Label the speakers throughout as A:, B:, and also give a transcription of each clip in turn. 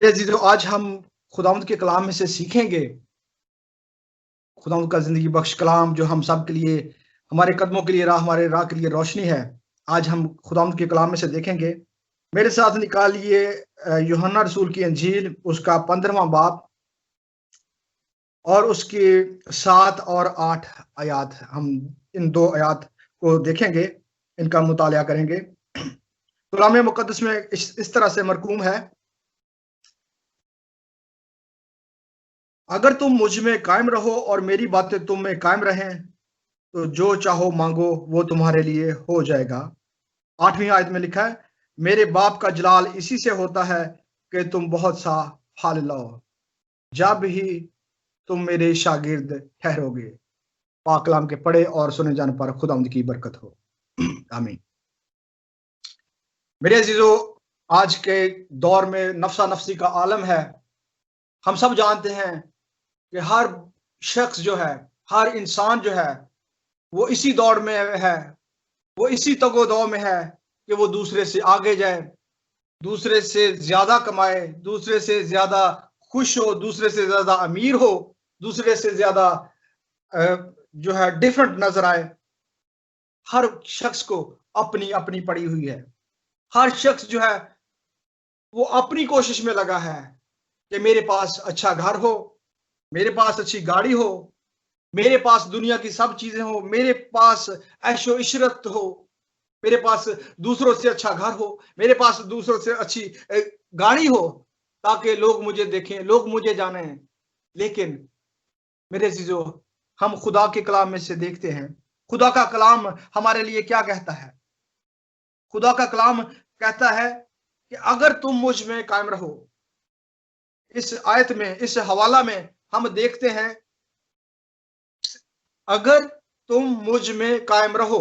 A: अजीजों, आज हम खुदावंद के कलाम में से सीखेंगे। खुदावंद का ज़िंदगी बख्श कलाम जो हम सब के लिए, हमारे कदमों के लिए राह, हमारे राह के लिए रोशनी है। आज हम खुदावंद के कलाम में से देखेंगे। मेरे साथ निकालिए यूहन्ना रसूल की अंजील, उसका 15वां बाब और उसके 7 और 8 आयात। हम इन 2 आयात को देखेंगे, इनका मुतालिया करेंगे। कलाम मुकद्दस में इस तरह से मरकूम है, अगर तुम मुझ में कायम रहो और मेरी बातें तुम में कायम रहें, तो जो चाहो मांगो वो तुम्हारे लिए हो जाएगा। 8वीं आयत में लिखा है, मेरे बाप का जलाल इसी से होता है कि तुम बहुत सा फल लाओ, जब ही तुम मेरे शागिर्द ठहरोगे। पाक कलाम के पढ़े और सुने जाने पर खुदावंद की बरकत हो। आमीन। मेरे अजीजों, आज के दौर में नफसा नफसी का आलम है। हम सब जानते हैं कि हर शख्स जो है, हर इंसान जो है, वो इसी दौड़ में है, वो इसी तगोदौ में है कि वो दूसरे से आगे जाए, दूसरे से ज्यादा कमाए, दूसरे से ज्यादा खुश हो, दूसरे से ज्यादा अमीर हो, दूसरे से ज्यादा जो है डिफरेंट नजर आए। हर शख्स को अपनी अपनी पड़ी हुई है। हर शख्स जो है वो अपनी कोशिश में लगा है कि मेरे पास अच्छा घर हो, मेरे पास अच्छी गाड़ी हो, मेरे पास दुनिया की सब चीजें हो, मेरे पास ऐशो इशरत हो, मेरे पास दूसरों से अच्छा घर हो, मेरे पास दूसरों से अच्छी गाड़ी हो, ताकि लोग मुझे देखें, लोग मुझे जाने। लेकिन मेरे चीजों, हम खुदा के कलाम में से देखते हैं, खुदा का कलाम हमारे लिए क्या कहता है। खुदा का कलाम कहता है कि अगर तुम मुझ में कायम रहो। इस आयत में, इस हवाला में हम देखते हैं, अगर तुम मुझ में कायम रहो,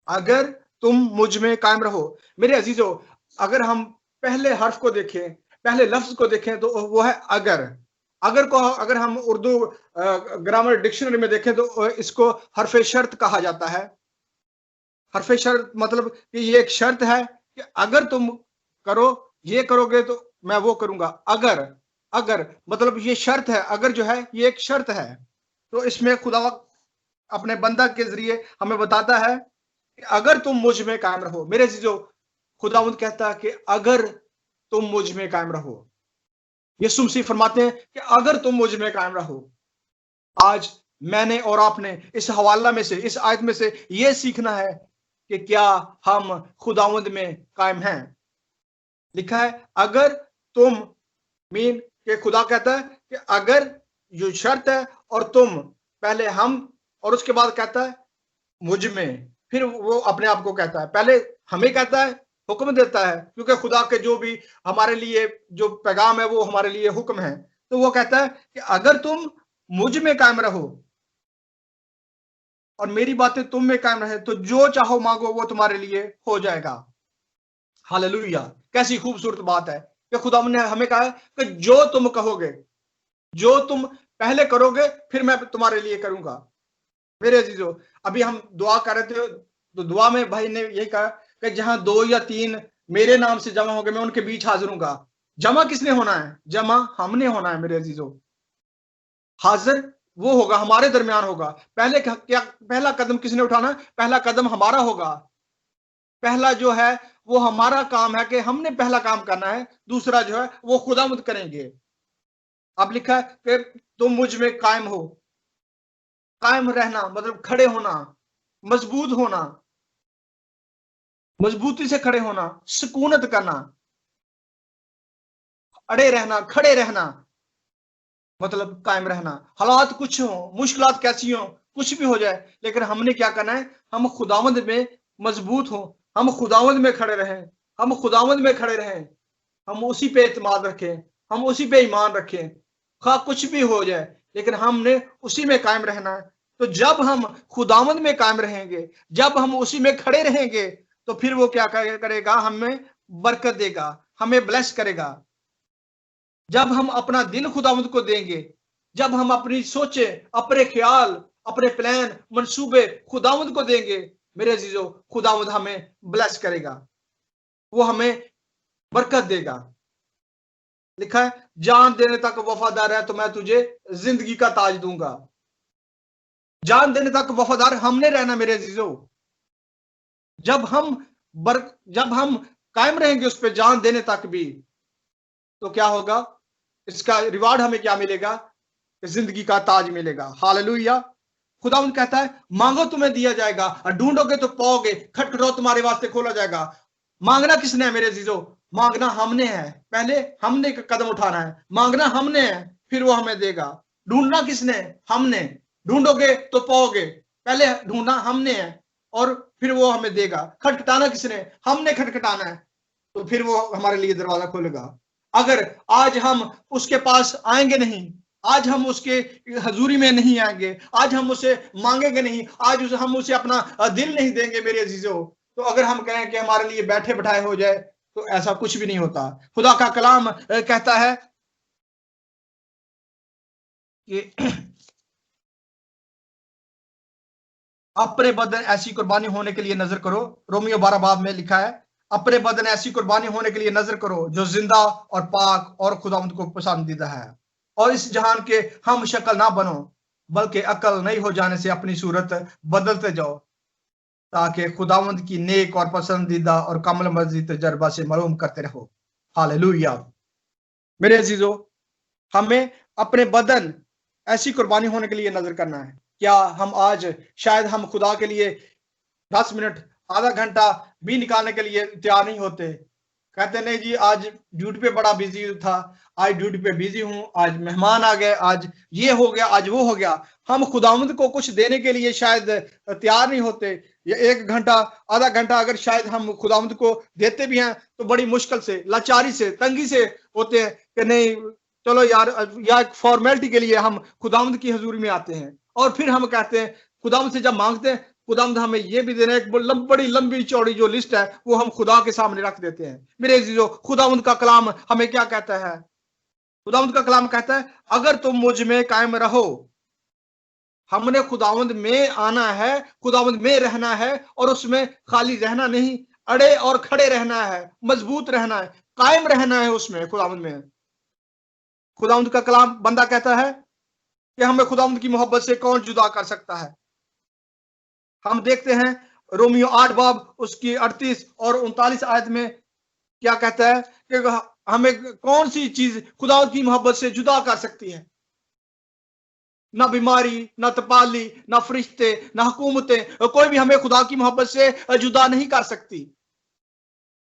A: अगर तुम मुझ में कायम रहो। मेरे अजीजों, अगर हम पहले हर्फ को देखें, पहले लफ्ज को देखें, तो वो है अगर। अगर को अगर हम उर्दू ग्रामर डिक्शनरी में देखें तो इसको हरफ शर्त कहा जाता है। हरफ शर्त मतलब कि ये एक शर्त है कि अगर तुम करो, ये करोगे तो मैं वो करूंगा। अगर, अगर मतलब ये शर्त है। अगर जो है ये एक शर्त है। तो इसमें खुदा अपने बंदा के जरिए हमें बताता है कि अगर तुम मुझ में कायम रहो। मेरे जो खुदावंद कहता है कि अगर तुम मुझ में कायम रहो। यीशु मसीह फरमाते हैं कि अगर तुम मुझ में कायम रहो। आज मैंने और आपने इस हवाला में से, इस आयत में से यह सीखना है कि क्या हम खुदावंद में कायम हैं। लिखा है अगर तुम, मीन के खुदा कहता है कि अगर, जो शर्त है, और तुम, पहले हम, और उसके बाद कहता है मुझ में। फिर वो अपने आप को कहता है, पहले हमें कहता है, हुक्म देता है, क्योंकि खुदा के जो भी हमारे लिए जो पैगाम है वो हमारे लिए हुक्म है। तो वो कहता है कि अगर तुम मुझ में कायम रहो और मेरी बातें तुम में कायम रहे, तो जो चाहो मांगो वो तुम्हारे लिए हो जाएगा। हालेलुया। कैसी खूबसूरत बात है कि खुदा ने हमें कहा है कि जो तुम कहोगे, जो तुम पहले करोगे, फिर मैं तुम्हारे लिए करूंगा। मेरे अजीजों, अभी हम दुआ कर रहे थे, तो दुआ में भाई ने यही कहा कि जहां 2 या 3 मेरे नाम से जमा हो गए, मैं उनके बीच हाजिर हूंगा। जमा किसने होना है? जमा हमने होना है मेरे अजीजों। हाजिर वो होगा, हमारे दरमियान होगा। पहले क्या, पहला कदम किसने उठाना है? पहला कदम हमारा होगा। पहला जो है वो हमारा काम है कि हमने पहला काम करना है। दूसरा जो है वो खुदावंद करेंगे। अब लिखा है कि तुम मुझ में कायम हो। कायम रहना मतलब खड़े होना, मजबूत होना, मजबूती से खड़े होना, सुकूनत करना, अड़े रहना, खड़े रहना, मतलब कायम रहना। हालात कुछ हो, मुश्किलात कैसी हो, कुछ भी हो जाए, लेकिन हमने क्या करना है? हम खुदावंद में मजबूत हो, हम खुदावंद में खड़े रहें, हम खुदावंद में खड़े रहें, हम उसी पे एतमाद रखें, हम उसी पे ईमान रखें। खा कुछ भी हो जाए, लेकिन हमने उसी में कायम रहना है। तो जब हम खुदावंद में कायम रहेंगे, जब हम उसी में खड़े रहेंगे, तो फिर वो क्या करेगा? हमें बरकत देगा, हमें ब्लेस करेगा। जब हम अपना दिल खुदावंद को देंगे, जब हम अपनी सोचे, अपने ख्याल, अपने प्लान, मंसूबे खुदावंद को देंगे, मेरे अजीजों, खुदावंद हमें ब्लेस करेगा, वो हमें बरकत देगा। लिखा है जान देने तक वफादार है तो मैं तुझे जिंदगी का ताज दूंगा। जान देने तक वफादार हमने रहना मेरे अजीजों। जब हम कायम रहेंगे उस पर जान देने तक भी, तो क्या होगा, इसका रिवार्ड हमें क्या मिलेगा, जिंदगी का ताज मिलेगा। हालेलुया। खुदावंद कहता है मांगो तुम्हें दिया जाएगा, और ढूंढोगे तो पाओगे, खटखटाओ तुम्हारे वास्ते खोला जाएगा। मांगना किसने है मेरे अजीजों? मांगना हमने है। पहले हमने एक कदम उठाना है। मांगना हमने है, फिर वो हमें देगा। ढूंढना किसने? हमने। ढूंढोगे तो पाओगे, पहले ढूंढना हमने है और फिर वो हमें देगा। खटखटाना किसने? हमने खटखटाना है, तो फिर वो हमारे लिए दरवाजा खोलेगा। अगर आज हम उसके पास आएंगे नहीं, आज हम उसके हजूरी में नहीं आएंगे, आज हम उसे मांगेंगे नहीं, आज हम उसे अपना दिल नहीं देंगे मेरे अजीजों, तो अगर हम कहें कि हमारे लिए बैठे बैठाए हो जाए, तो ऐसा कुछ भी नहीं होता। खुदा का कलाम कहता है कि अपने बदन ऐसी कुर्बानी होने के लिए नजर करो। रोमियो 12 बाब में लिखा है अपने बदन ऐसी कुर्बानी होने के लिए नजर करो जो जिंदा और पाक और खुदावंद को पसंदीदा है। और इस जहान के हम शक्ल ना बनो, बल्कि अकल नहीं हो जाने से अपनी सूरत बदलते जाओ, ताकि खुदावंद की नेक और पसंदीदा और कमल मर्जी तजर्बा से मालूम करते रहो। हालेलुया। मेरे अजीजों, हमें अपने बदन ऐसी कुर्बानी होने के लिए नजर करना है। क्या हम आज शायद हम खुदा के लिए 10 मिनट, आधा घंटा भी निकालने के लिए तैयार नहीं होते? कहते नहीं जी आज ड्यूटी पे बड़ा बिजी था, आज ड्यूटी पे बिजी हूं, आज मेहमान आ गए, आज ये हो गया, आज वो हो गया। हम खुदावंद को कुछ देने के लिए शायद तैयार नहीं होते। ये 1 घंटा, आधा घंटा अगर शायद हम खुदावंद को देते भी हैं तो बड़ी मुश्किल से, लाचारी से, तंगी से होते हैं कि नहीं चलो यार, या एक फॉर्मेलिटी के लिए हम खुदावंद की हजूरी में आते हैं। और फिर हम कहते हैं खुदावंद से, जब मांगते हैं खुदावंद हमें ये भी देना, एक बड़ी लंबी चौड़ी जो लिस्ट है वो हम खुदा के सामने रख देते हैं। मेरे अजीजों, खुदावंद का कलाम हमें क्या कहता है? खुदावंद का कलाम कहता है अगर तुम मुझ में कायम रहो। हमने खुदावंद में आना है, खुदावंद में रहना है, और उसमें खाली रहना नहीं, अड़े और खड़े रहना है, मजबूत रहना है, कायम रहना है उसमें, खुदावंद में। खुदावंद का कलाम बंदा कहता है कि हमें खुदावंद की मोहब्बत से कौन जुदा कर सकता है। हम देखते हैं रोमियो 8 बाब उसकी 38 और 39 आयत में क्या कहता है कि हमें कौन सी चीज खुदावंद की मोहब्बत से जुदा कर सकती है? ना बीमारी, ना तपाली, ना फरिश्ते, ना हुकूमतें, कोई भी हमें खुदा की मोहब्बत से जुदा नहीं कर सकती।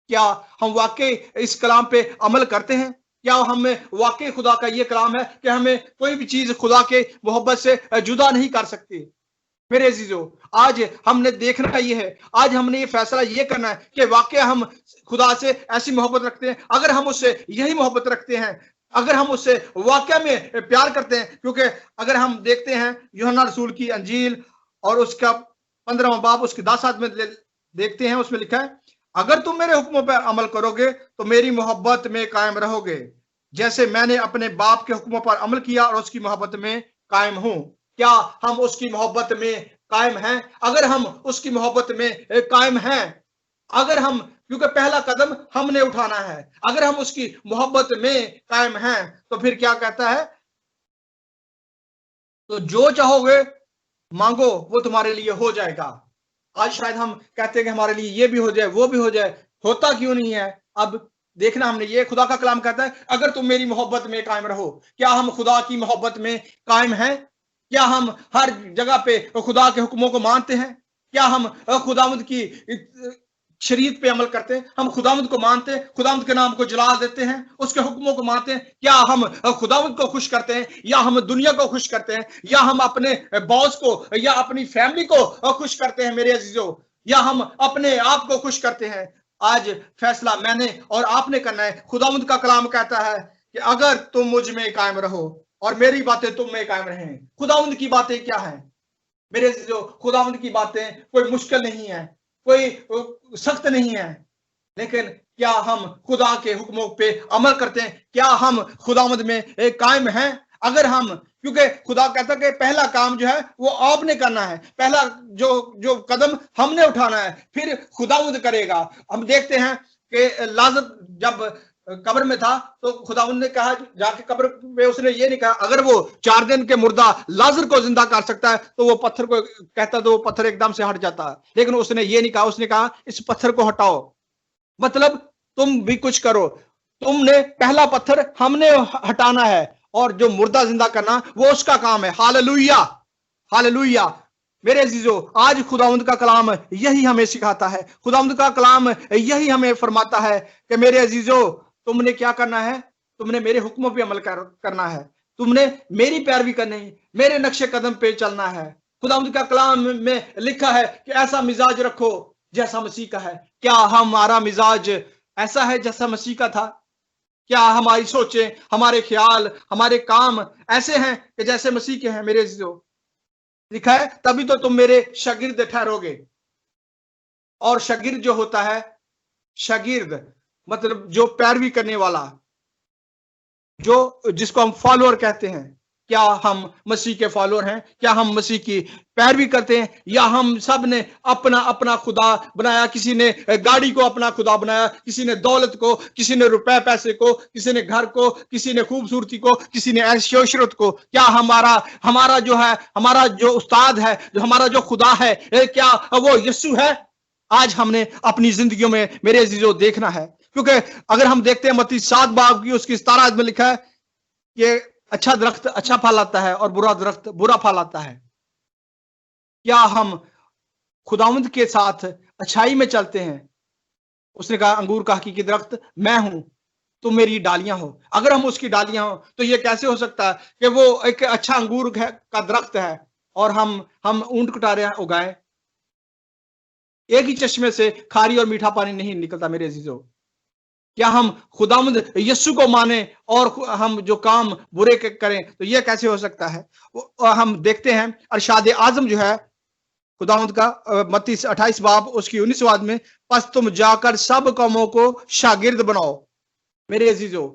A: क्या हम वाकई इस कलाम पे अमल करते हैं? क्या हमें वाकई खुदा का ये कलाम है कि हमें कोई भी चीज खुदा के मोहब्बत से जुदा नहीं कर सकती? मेरे अजीजों, आज हमने देखना ये है, आज हमने ये फैसला ये करना है कि वाकई हम खुदा से ऐसी मोहब्बत रखते हैं। अगर हम उससे यही मोहब्बत रखते हैं, अगर हम उससे वाकई में प्यार करते हैं, क्योंकि अगर हम देखते हैं यूहन्ना रसूल की अंजील और उसका 15वां बाब उसके 10 आयत में देखते हैं, उसमें लिखा है अगर तुम मेरे हुक्मों पर अमल करोगे तो मेरी मोहब्बत में कायम रहोगे, जैसे मैंने अपने बाप के हुक्मों पर अमल किया और उसकी मोहब्बत में कायम हूं। क्या हम उसकी मोहब्बत में कायम हैं? अगर हम उसकी मोहब्बत में कायम हैं, अगर हम, क्योंकि पहला कदम हमने उठाना है, अगर हम उसकी मोहब्बत में कायम हैं, तो फिर क्या कहता है? तो जो चाहोगे मांगो वो तुम्हारे लिए हो जाएगा। आज शायद हम कहते हैं कि हमारे लिए ये भी हो जाए, वो भी हो जाए, होता क्यों नहीं है? अब देखना हमने, ये खुदा का कलाम कहता है अगर तुम मेरी मोहब्बत में कायम रहो। क्या हम खुदा की मोहब्बत में कायम हैं? क्या हम हर जगह पे खुदा के हुक्मों को मानते हैं? क्या हम खुदावंद की शरीयत पे अमल करते हैं? हम खुदावंद को मानते हैं, खुदावंद के नाम को जलाल देते हैं, उसके हुक्मों को मानते हैं? क्या हम खुदावंद को खुश करते हैं या हम दुनिया को खुश करते हैं, या हम अपने बॉस को या अपनी फैमिली को खुश करते हैं मेरे अजीजों, या हम अपने आप को खुश करते हैं? आज फैसला मैंने और आपने करना है। खुदावंद का कलाम कहता है कि अगर तुम मुझ में कायम रहो और मेरी बातें तुम में कायम रहें। खुदावंद की बातें क्या है मेरे अजीजों? खुदावंद की बातें कोई मुश्किल नहीं है, कोई सख्त नहीं है, लेकिन क्या हम खुदा के हुक्मों पे अमल करते हैं? क्या हम खुदावंद में कायम हैं? अगर हम, क्योंकि खुदा कहता है कि पहला काम जो है वो आपने करना है, पहला जो कदम हमने उठाना है, फिर खुदावंद करेगा। हम देखते हैं कि लाजर जब कब्र में था तो खुदावंद ने कहा, जाके कब्र में उसने ये नहीं कहा अगर वो 4 दिन के मुर्दा लाजर को जिंदा कर सकता है तो वो पत्थर को कहता तो वो पत्थर एकदम से हट जाता है, लेकिन उसने ये नहीं कहा, उसने कहा इस पत्थर को हटाओ। मतलब तुम भी कुछ करो, तुमने पहला पत्थर हमने हटाना है और जो मुर्दा जिंदा करना वो उसका काम है। Hallelujah, hallelujah. मेरे अजीजों, आज खुदावंद का कलाम यही हमें सिखाता है, खुदावंद का कलाम यही हमें फरमाता है कि मेरे अजीजों तुमने क्या करना है, तुमने मेरे हुक्मों पे अमल करना है, तुमने मेरी पैरवी करनी है, मेरे नक्शे कदम पे चलना है। खुदावंद का कलाम में लिखा है कि ऐसा मिजाज रखो जैसा मसीह का है। क्या हमारा मिजाज ऐसा है जैसा मसीह का था? क्या हमारी सोचें, हमारे ख्याल, हमारे काम ऐसे हैं कि जैसे मसीह के हैं? मेरे अजीजों, लिखा है तभी तो तुम मेरे शागिर्द ठहरोगे। और शागिर्द जो होता है, शागिर्द मतलब जो पैरवी करने वाला, जो जिसको हम फॉलोअर कहते हैं। क्या हम मसीह के फॉलोअर हैं? क्या हम मसीह की पैरवी करते हैं? या हम सब ने अपना अपना खुदा बनाया? किसी ने गाड़ी को अपना खुदा बनाया, किसी ने दौलत को, किसी ने रुपए पैसे को, किसी ने घर को, किसी ने खूबसूरती को, किसी ने ऐशोशरत को। क्या हमारा जो है, हमारा जो उस्ताद है, जो हमारा जो खुदा है, क्या वो यीशु है? आज हमने अपनी जिंदगियों में मेरे अजीजों देखना है, क्योंकि अगर हम देखते हैं मत्ती 7 बाब की उसकी 17 में लिखा है कि अच्छा दरख्त अच्छा फल आता है और बुरा दरख्त बुरा फल आता है। क्या हम खुदावंद के साथ अच्छाई में चलते हैं? उसने कहा अंगूर का हकीकी दरख्त मैं हूं, तुम मेरी डालियां हो। अगर हम उसकी डालियां हो तो यह कैसे हो सकता है कि वो एक अच्छा अंगूर का दरख्त है और हम ऊंट कटारे उगाएं? एक ही चश्मे से खारी और मीठा पानी नहीं निकलता मेरे अजीजों। क्या हम खुदावंद यीशु को माने और हम जो काम बुरे करें तो यह कैसे हो सकता है? हम देखते हैं अरशाद आजम जो है खुदावंद का, मत्ती 28 बाब उसकी 19 वाद में, बस तुम जाकर सब कौमों को शागिर्द बनाओ। मेरे अजीजों,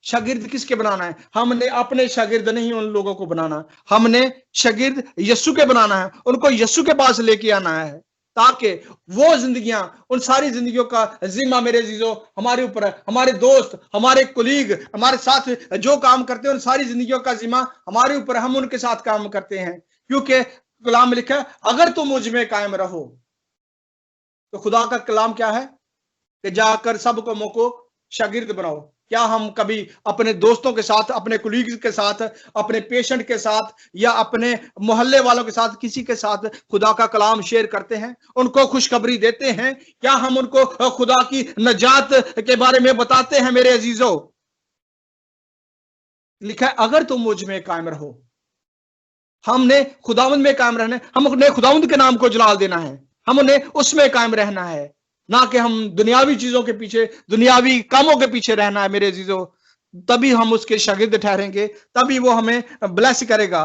A: शागिर्द किसके बनाना है? हमने अपने शागिर्द नहीं उन लोगों को बनाना, हमने शागिर्द यीशु के बनाना है, उनको यीशु के पास लेके आना है, ताकि वो जिंदगियां, उन सारी जिंदगियों का जिम्मा मेरे अजीजों हमारे ऊपर है। हमारे दोस्त, हमारे कुलीग, हमारे साथ जो काम करते हैं उन सारी जिंदगियों का जिम्मा हमारे ऊपर, हम उनके साथ काम करते हैं, क्योंकि कलाम में लिखा है अगर तुम मुझ में कायम रहो। तो खुदा का कलाम क्या है कि जाकर सब कौमों को शागिर्द बनाओ। क्या हम कभी अपने दोस्तों के साथ, अपने कुलीग्स के साथ, अपने पेशेंट के साथ या अपने मोहल्ले वालों के साथ, किसी के साथ खुदा का कलाम शेयर करते हैं, उनको खुशखबरी देते हैं? क्या हम उनको खुदा की नजात के बारे में बताते हैं? मेरे अजीजों, लिखा है अगर तुम मुझ में कायम रहो। हमने खुदावंद में कायम रहना है, हमने खुदावंद के नाम को जलाल देना है, हमने उसमें कायम रहना है, ना कि हम दुनियावी चीजों के पीछे, दुनियावी कामों के पीछे रहना है मेरे अजीजों। तभी हम उसके शागिर्द ठहरेंगे, तभी वो हमें ब्लेस करेगा।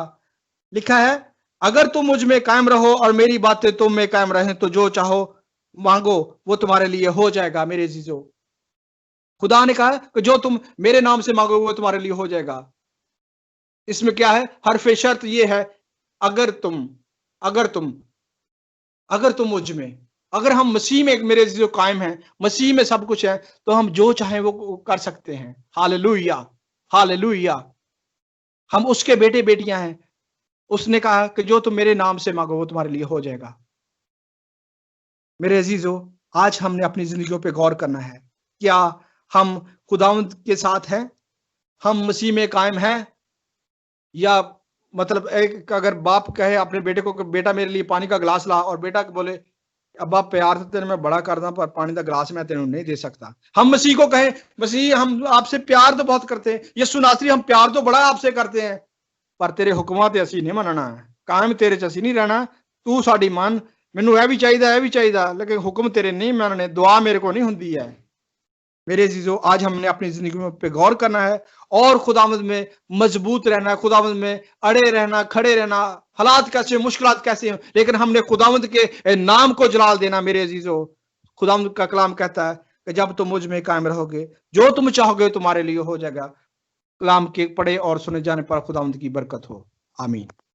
A: लिखा है अगर तुम मुझ में कायम रहो और मेरी बातें तुम में कायम रहें तो जो चाहो मांगो वो तुम्हारे लिए हो जाएगा। मेरे अजीजों, खुदा ने कहा कि जो तुम मेरे नाम से मांगो वो तुम्हारे लिए हो जाएगा। इसमें क्या है? हरफे शर्त ये है अगर तुम अगर तुम मुझ में, अगर हम मसीह में मेरे जो कायम है, मसीह में सब कुछ है, तो हम जो चाहें वो कर सकते हैं। Hallelujah, hallelujah. हम उसके बेटे बेटियां हैं। उसने कहा कि जो तुम मेरे नाम से मांगो वो तुम्हारे लिए हो जाएगा। मेरे अजीजों, आज हमने अपनी जिंदगियों पे गौर करना है। क्या हम खुदावंद के साथ हैं? हम मसीह में कायम हैं? या मतलब एक अगर बाप कहे अपने बेटे को कि बेटा मेरे लिए पानी का गिलास ला, और बेटा बोले अब्बा प्यार से तेरे मैं बड़ा करदा पर पानी का गिलास मैं तेरे नहीं दे सकता। हम मसीह को कहें मसीह हम आपसे प्यार तो बहुत करते हैं, यीशु नासरी हम प्यार तो बड़ा आपसे करते हैं, पर तेरे हुक्मां ते असीं नहीं मनना, कायम तेरे च असीं नहीं रहना, तू साडी मन, मैनू यह भी चाहिए लेकिन हुक्म तेरे नहीं मनने, दुआ मेरे को नहीं हुंदी है। मेरे अजीजों, आज हमने अपनी जिंदगी पे गौर करना है और खुदावंद में मजबूत रहना है, खुदावंद में अड़े रहना, खड़े रहना। हालात कैसे, मुश्किलात कैसे, लेकिन हमने खुदावंद के नाम को जलाल देना। मेरे अजीजों, खुदावंद का कलाम कहता है कि जब तुम मुझ में कायम रहोगे जो तुम चाहोगे तुम्हारे लिए हो जाएगा। कलाम के पढ़े और सुने जाने पर खुदावंद की बरकत हो। आमीन।